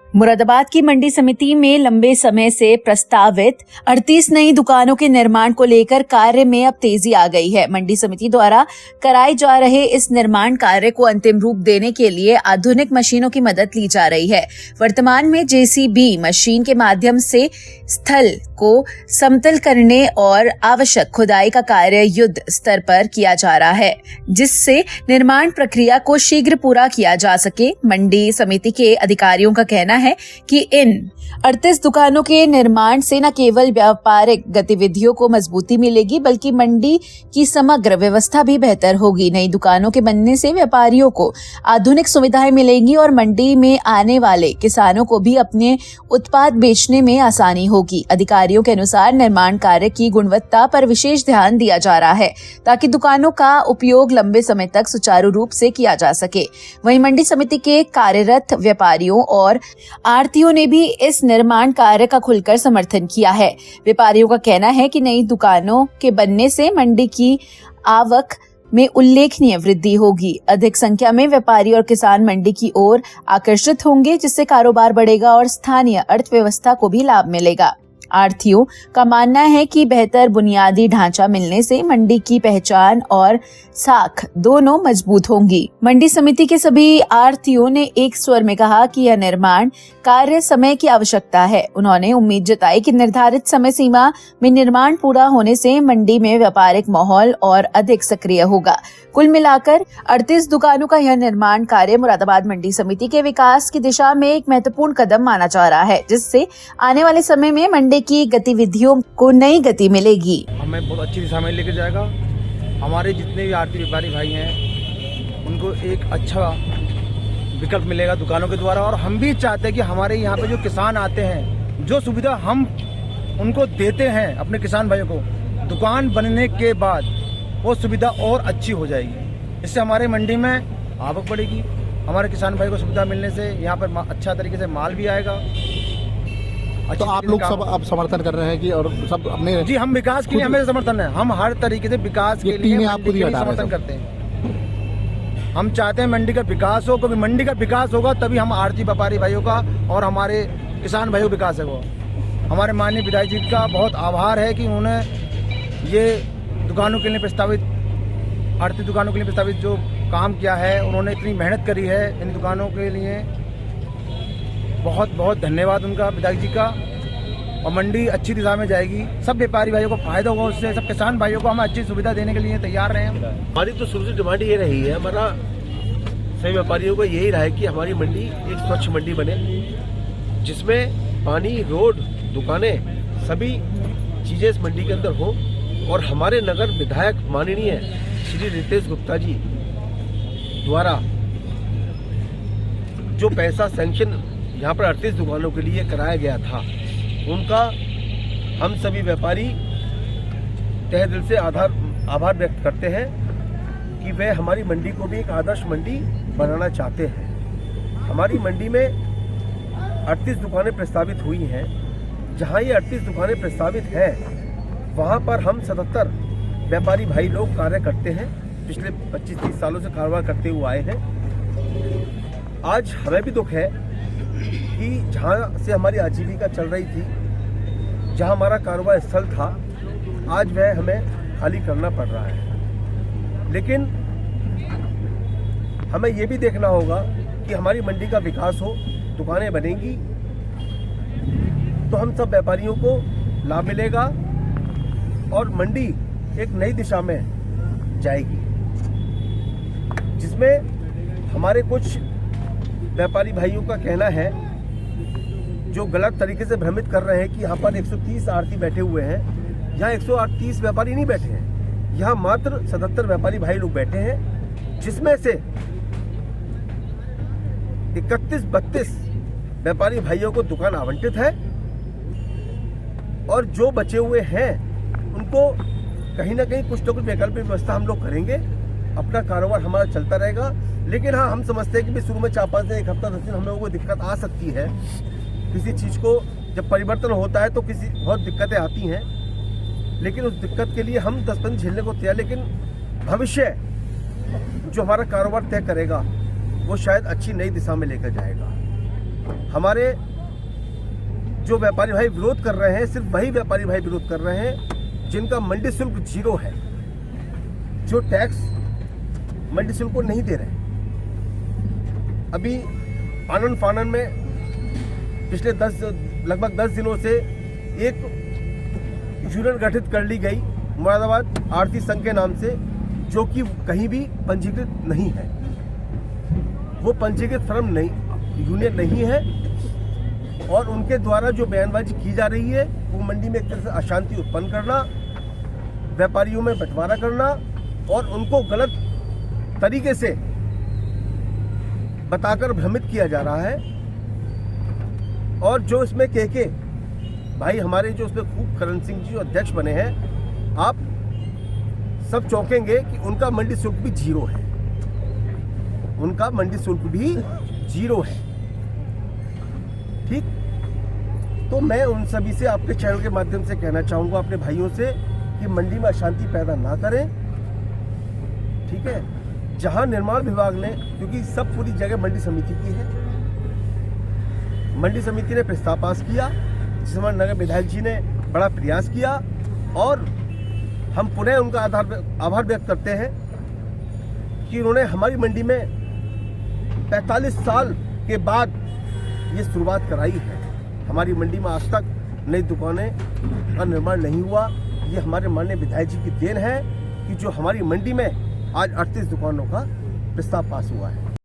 मुरादाबाद की मंडी समिति में लंबे समय से प्रस्तावित 38 नई दुकानों के निर्माण को लेकर कार्य में अब तेजी आ गई है। मंडी समिति द्वारा कराए जा रहे इस निर्माण कार्य को अंतिम रूप देने के लिए आधुनिक मशीनों की मदद ली जा रही है। वर्तमान में जेसीबी मशीन के माध्यम से स्थल को समतल करने और आवश्यक खुदाई का कार्य युद्ध स्तर पर किया जा रहा है, जिससे निर्माण प्रक्रिया को शीघ्र पूरा किया जा सके। मंडी समिति के अधिकारियों का कहना है कि इन 38 दुकानों के निर्माण से न केवल व्यापारिक गतिविधियों को मजबूती मिलेगी, बल्कि मंडी की समग्र व्यवस्था भी बेहतर होगी। नई दुकानों के बनने से व्यापारियों को आधुनिक सुविधाएं मिलेंगी और मंडी में आने वाले किसानों को भी अपने उत्पाद बेचने में आसानी होगी। अधिकारियों के अनुसार निर्माण कार्य की गुणवत्ता पर विशेष ध्यान दिया जा रहा है, ताकि दुकानों का उपयोग लंबे समय तक सुचारू रूप से किया जा सके। वहीं मंडी समिति के कार्यरत व्यापारियों और आढ़तियों ने भी इस निर्माण कार्य का खुलकर समर्थन किया है। व्यापारियों का कहना है कि नई दुकानों के बनने से मंडी की आवक में उल्लेखनीय वृद्धि होगी। अधिक संख्या में व्यापारी और किसान मंडी की ओर आकर्षित होंगे, जिससे कारोबार बढ़ेगा और स्थानीय अर्थव्यवस्था को भी लाभ मिलेगा। आढ़तियों का मानना है कि बेहतर बुनियादी ढांचा मिलने से मंडी की पहचान और साख दोनों मजबूत होंगी। मंडी समिति के सभी आढ़तियों ने एक स्वर में कहा कि यह निर्माण कार्य समय की आवश्यकता है। उन्होंने उम्मीद जताई कि निर्धारित समय सीमा में निर्माण पूरा होने से मंडी में व्यापारिक माहौल और अधिक सक्रिय होगा। कुल मिलाकर 38 दुकानों का यह निर्माण कार्य मुरादाबाद मंडी समिति के विकास की दिशा में एक महत्वपूर्ण कदम माना जा रहा है, जिससे आने वाले समय में मंडी की गतिविधियों को नई गति मिलेगी। हमें बहुत अच्छी दिशा में लेकर जाएगा। हमारे जितने भी आढ़ती व्यापारी भाई हैं, उनको एक अच्छा विकल्प मिलेगा दुकानों के द्वारा। और हम भी चाहते हैं कि हमारे यहाँ पे जो किसान आते हैं, जो सुविधा हम उनको देते हैं अपने किसान भाइयों को, दुकान बनने के बाद वो सुविधा और अच्छी हो जाएगी। इससे हमारे मंडी में आवक बढ़ेगी। हमारे किसान भाई को सुविधा मिलने से यहाँ पर अच्छा तरीके से माल भी आएगा। तो आप लोग सब आप समर्थन कर रहे हैं कि और सब अपने जी, हम विकास के लिए हमें समर्थन है। हम हर तरीके से विकास के लिए समर्थन करते हैं। हम चाहते हैं मंडी का विकास हो, क्योंकि मंडी का विकास होगा तभी हम आढ़ती व्यापारी भाइयों का और हमारे किसान भाइयों का विकास होगा। हमारे माननीय विधायक जी का बहुत आभार है कि उन्होंने ये दुकानों के लिए प्रस्तावित, आढ़ती दुकानों के लिए प्रस्तावित जो काम किया है, उन्होंने इतनी मेहनत करी है इन दुकानों के लिए। बहुत बहुत धन्यवाद उनका, विधायक जी का। और मंडी अच्छी दिशा में जाएगी। सब व्यापारी भाइयों को फायदा होगा उससे। सब किसान भाइयों को हम अच्छी सुविधा देने के लिए तैयार रहे हैं। हमारी तो शुरू से डिमांड ये रही है, हमारा सभी व्यापारियों को यही रहा है कि हमारी मंडी एक स्वच्छ मंडी बने, जिसमें पानी, रोड, दुकानें, सभी चीज़ें इस मंडी के अंदर हो। और हमारे नगर विधायक माननीय श्री रितेश गुप्ता जी द्वारा जो पैसा सैंक्शन यहाँ पर 38 दुकानों के लिए कराया गया था, उनका हम सभी व्यापारी तहे दिल से आभार व्यक्त करते हैं कि वे हमारी मंडी को भी एक आदर्श मंडी बनाना चाहते हैं। हमारी मंडी में 38 दुकानें प्रस्तावित हुई हैं। जहाँ ये 38 दुकानें प्रस्तावित हैं, वहाँ पर हम 77 व्यापारी भाई लोग कार्य करते हैं। पिछले 25-30 सालों से कारोबार करते हुए आए हैं। आज हमें भी दुख है कि जहाँ से हमारी आजीविका चल रही थी, जहाँ हमारा कारोबार स्थल था, आज वह हमें खाली करना पड़ रहा है। लेकिन हमें ये भी देखना होगा कि हमारी मंडी का विकास हो, दुकानें बनेंगी तो हम सब व्यापारियों को लाभ मिलेगा और मंडी एक नई दिशा में जाएगी, जिसमें हमारे कुछ व्यापारी भाइयों का कहना है जो गलत तरीके से भ्रमित कर रहे हैं कि यहाँ पर 130 आढ़ती बैठे हुए हैं। यहाँ 130 व्यापारी नहीं बैठे हैं, यहाँ मात्र 77 व्यापारी भाई लोग बैठे हैं, जिसमें से 31-32 व्यापारी भाइयों को दुकान आवंटित है। और जो बचे हुए हैं उनको कहीं ना कहीं कुछ न कुछ वैकल्पिक व्यवस्था हम लोग करेंगे। अपना कारोबार हमारा चलता रहेगा। लेकिन हाँ, हम समझते हैं कि शुरू में 4-5 दिन, 1 हफ्ता 10 दिन हम लोगों को दिक्कत आ सकती है। किसी चीज़ को जब परिवर्तन होता है तो बहुत दिक्कतें आती हैं, लेकिन उस दिक्कत के लिए हम 10 दिन झेलने को तैयार। लेकिन भविष्य जो हमारा कारोबार तय करेगा, वो शायद अच्छी नई दिशा में लेकर जाएगा। हमारे जो व्यापारी भाई विरोध कर रहे हैं, सिर्फ वही व्यापारी भाई विरोध कर रहे हैं जिनका मंडी शुल्क 0 है, जो टैक्स मंडी शुल्क को नहीं दे रहे। अभी आनन फानन में पिछले लगभग 10 दिनों से एक यूनियन गठित कर ली गई मुरादाबाद आरती संघ के नाम से, जो कि कहीं भी पंजीकृत नहीं है। वो पंजीकृत फर्म नहीं, यूनियन नहीं है, और उनके द्वारा जो बयानबाजी की जा रही है वो मंडी में एक तरह से अशांति उत्पन्न करना, व्यापारियों में बंटवारा करना और उनको गलत तरीके से बताकर भ्रमित किया जा रहा है। और जो इसमें के भाई हमारे जो उसमें खूब करण सिंह जी जो अध्यक्ष बने हैं, आप सब चौंकेंगे कि उनका मंडी शुल्क भी 0 है, उनका मंडी शुल्क भी 0 है। ठीक, तो मैं उन सभी से आपके चैनल के माध्यम से कहना चाहूंगा, अपने भाइयों से, कि मंडी में अशांति पैदा ना करें। ठीक है, जहां निर्माण विभाग ने, क्योंकि सब पूरी जगह मंडी समिति की है, मंडी समिति ने प्रस्ताव पास किया, जिसमें नगर विधायक जी ने बड़ा प्रयास किया, और हम पुनः उनका आभार व्यक्त करते हैं कि उन्होंने हमारी मंडी में 45 साल के बाद ये शुरुआत कराई है। हमारी मंडी में आज तक नई दुकानें का निर्माण नहीं हुआ। ये हमारे माननीय विधायक जी की देन है कि जो हमारी मंडी में आज 38 दुकानों का प्रस्ताव पास हुआ है।